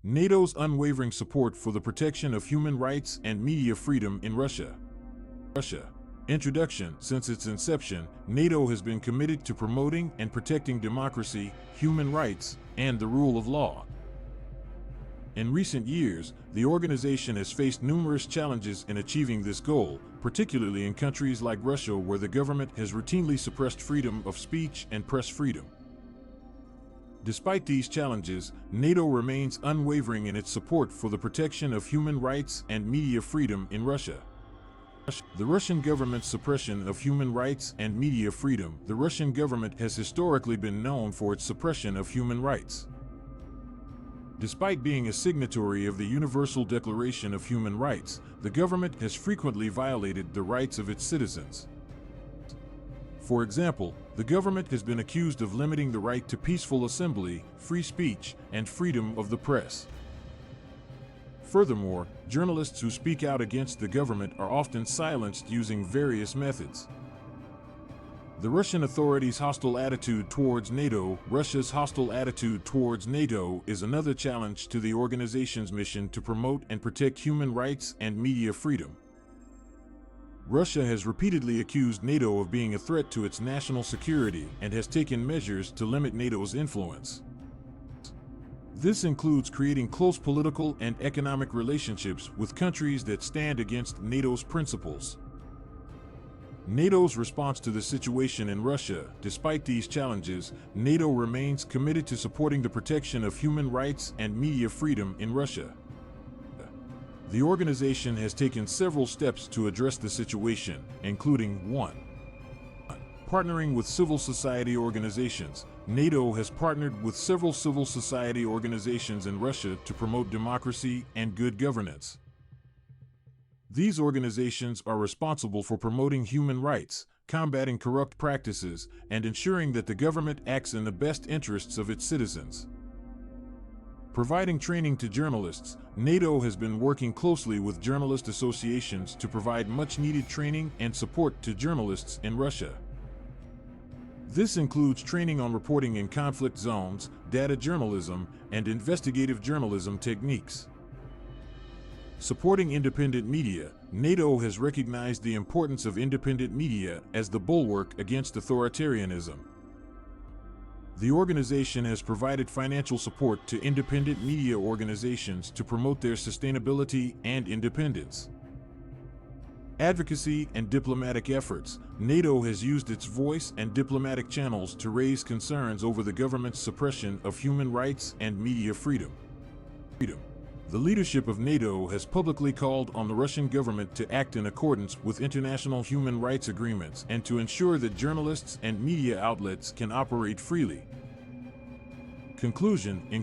NATO's unwavering support for the protection of human rights and media freedom in Russia. Introduction. Since its inception, NATO has been committed to promoting and protecting democracy, human rights, and the rule of law. In recent years, the organization has faced numerous challenges in achieving this goal, particularly in countries like Russia, where the government has routinely suppressed freedom of speech and press freedom. Despite these challenges, NATO remains unwavering in its support for the protection of human rights and media freedom in Russia. The Russian government's suppression of human rights and media freedom. The Russian government has historically been known for its suppression of human rights. Despite being a signatory of the Universal Declaration of Human Rights, the government has frequently violated the rights of its citizens. For example, the government has been accused of limiting the right to peaceful assembly, free speech, and freedom of the press. Furthermore, journalists who speak out against the government are often silenced using various methods. The Russian authorities' hostile attitude towards NATO. Russia's hostile attitude towards NATO is another challenge to the organization's mission to promote and protect human rights and media freedom. Russia has repeatedly accused NATO of being a threat to its national security and has taken measures to limit NATO's influence. This includes creating close political and economic relationships with countries that stand against NATO's principles. NATO's response to the situation in Russia. Despite these challenges, NATO remains committed to supporting the protection of human rights and media freedom in Russia. The organization has taken several steps to address the situation, including 1. Partnering with civil society organizations. NATO has partnered with several civil society organizations in Russia to promote democracy and good governance. These organizations are responsible for promoting human rights, combating corrupt practices, and ensuring that the government acts in the best interests of its citizens. Providing training to journalists. NATO has been working closely with journalist associations to provide much-needed training and support to journalists in Russia. This includes training on reporting in conflict zones, data journalism, and investigative journalism techniques. Supporting independent media. NATO has recognized the importance of independent media as the bulwark against authoritarianism. The organization has provided financial support to independent media organizations to promote their sustainability and independence. Advocacy and diplomatic efforts. NATO has used its voice and diplomatic channels to raise concerns over the government's suppression of human rights and media freedom. The leadership of NATO has publicly called on the Russian government to act in accordance with international human rights agreements and to ensure that journalists and media outlets can operate freely. In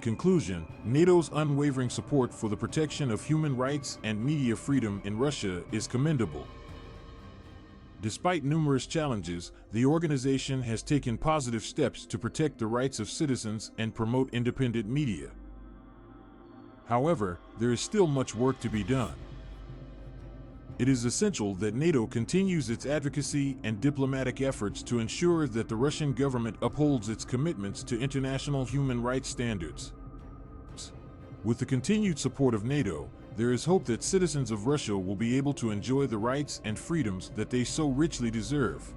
conclusion, NATO's unwavering support for the protection of human rights and media freedom in Russia is commendable. Despite numerous challenges, the organization has taken positive steps to protect the rights of citizens and promote independent media. However, there is still much work to be done. It is essential that NATO continues its advocacy and diplomatic efforts to ensure that the Russian government upholds its commitments to international human rights standards. With the continued support of NATO, there is hope that citizens of Russia will be able to enjoy the rights and freedoms that they so richly deserve.